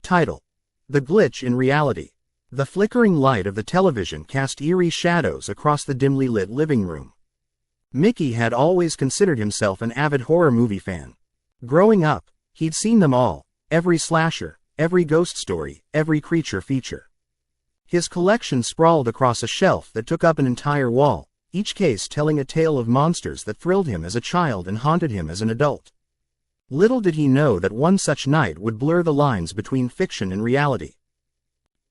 Title: The Glitch in Reality. The flickering light of the television cast eerie shadows across the dimly lit living room. Mickey had always considered himself an avid horror movie fan. Growing up, he'd seen them all, every slasher, every ghost story, every creature feature. His collection sprawled across a shelf that took up an entire wall, each case telling a tale of monsters that thrilled him as a child and haunted him as an adult. Little did he know that one such night would blur the lines between fiction and reality.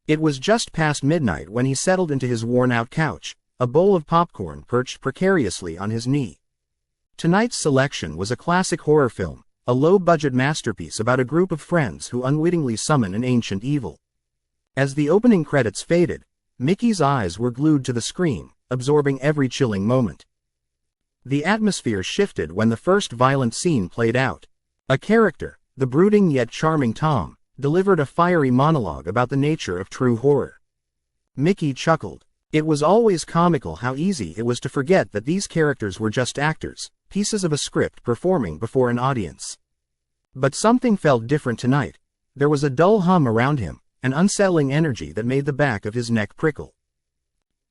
It was just past midnight when he settled into his worn-out couch, a bowl of popcorn perched precariously on his knee. Tonight's selection was a classic horror film, a low-budget masterpiece about a group of friends who unwittingly summon an ancient evil. As the opening credits faded, Mickey's eyes were glued to the screen, absorbing every chilling moment. The atmosphere shifted when the first violent scene played out. A character, the brooding yet charming Tom, delivered a fiery monologue about the nature of true horror. Mickey chuckled. It was always comical how easy it was to forget that these characters were just actors, pieces of a script performing before an audience. But something felt different tonight. There was a dull hum around him, an unsettling energy that made the back of his neck prickle.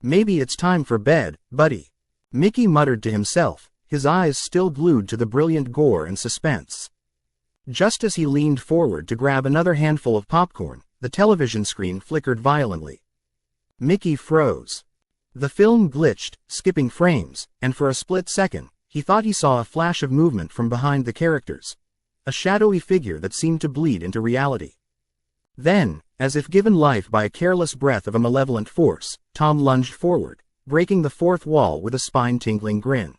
"Maybe it's time for bed, buddy," Mickey muttered to himself, his eyes still glued to the brilliant gore and suspense. Just as he leaned forward to grab another handful of popcorn, the television screen flickered violently. Mickey froze. The film glitched, skipping frames, and for a split second, he thought he saw a flash of movement from behind the characters. A shadowy figure that seemed to bleed into reality. Then, as if given life by a careless breath of a malevolent force, Tom lunged forward, breaking the fourth wall with a spine-tingling grin.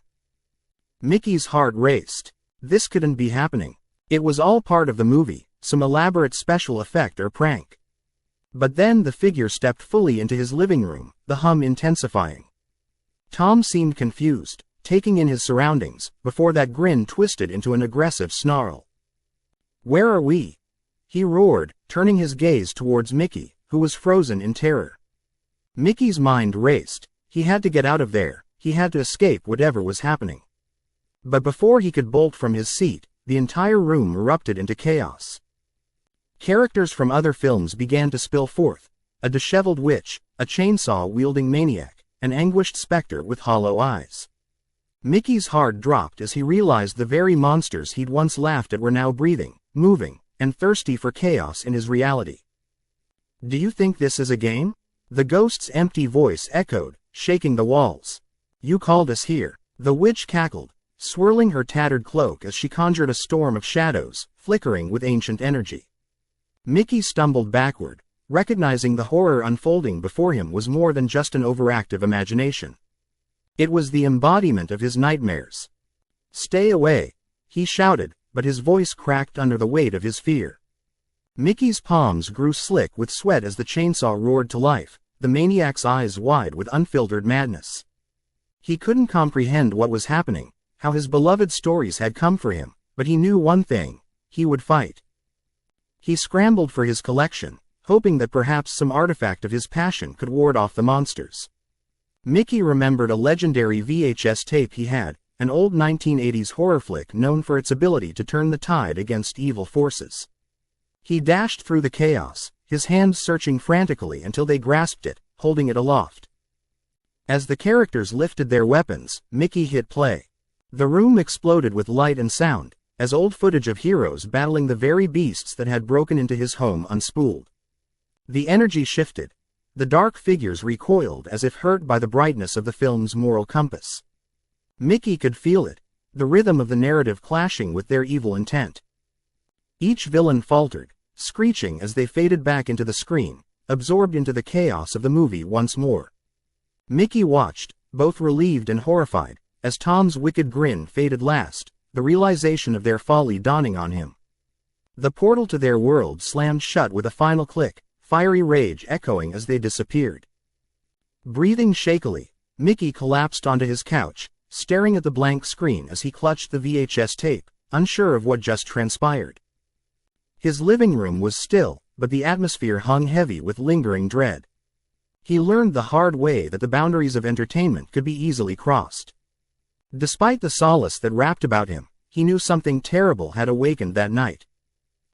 Mickey's heart raced. This couldn't be happening. It was all part of the movie, some elaborate special effect or prank. But then the figure stepped fully into his living room, the hum intensifying. Tom seemed confused, taking in his surroundings, before that grin twisted into an aggressive snarl. "Where are we?" he roared, turning his gaze towards Mickey, who was frozen in terror. Mickey's mind raced. He had to get out of there, he had to escape whatever was happening. But before he could bolt from his seat, the entire room erupted into chaos. Characters from other films began to spill forth, a disheveled witch, a chainsaw-wielding maniac, an anguished specter with hollow eyes. Mickey's heart dropped as he realized the very monsters he'd once laughed at were now breathing, moving, and thirsty for chaos in his reality. "Do you think this is a game?" The ghost's empty voice echoed, shaking the walls. "You called us here," the witch cackled, swirling her tattered cloak as she conjured a storm of shadows, flickering with ancient energy. Mickey stumbled backward, recognizing the horror unfolding before him was more than just an overactive imagination. It was the embodiment of his nightmares. "Stay away," he shouted, but his voice cracked under the weight of his fear. Mickey's palms grew slick with sweat as the chainsaw roared to life, the maniac's eyes wide with unfiltered madness. He couldn't comprehend what was happening, how his beloved stories had come for him, but he knew one thing: he would fight. He scrambled for his collection, hoping that perhaps some artifact of his passion could ward off the monsters. Mickey remembered a legendary VHS tape he had, an old 1980s horror flick known for its ability to turn the tide against evil forces. He dashed through the chaos, his hands searching frantically until they grasped it, holding it aloft. As the characters lifted their weapons, Mickey hit play. The room exploded with light and sound, as old footage of heroes battling the very beasts that had broken into his home unspooled. The energy shifted. The dark figures recoiled as if hurt by the brightness of the film's moral compass. Mickey could feel it, the rhythm of the narrative clashing with their evil intent. Each villain faltered, screeching as they faded back into the screen, absorbed into the chaos of the movie once more. Mickey watched, both relieved and horrified, as Tom's wicked grin faded last, the realization of their folly dawning on him. The portal to their world slammed shut with a final click, fiery rage echoing as they disappeared. Breathing shakily, Mickey collapsed onto his couch, staring at the blank screen as he clutched the VHS tape, unsure of what just transpired. His living room was still, but the atmosphere hung heavy with lingering dread. He learned the hard way that the boundaries of entertainment could be easily crossed. Despite the solace that wrapped about him, he knew something terrible had awakened that night.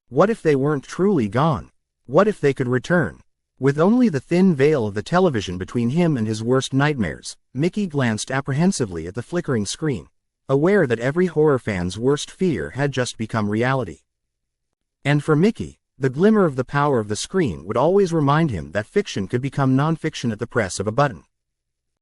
What if they weren't truly gone? What if they could return? With only the thin veil of the television between him and his worst nightmares, Mickey glanced apprehensively at the flickering screen, aware that every horror fan's worst fear had just become reality. And for Mickey, the glimmer of the power of the screen would always remind him that fiction could become non-fiction at the press of a button.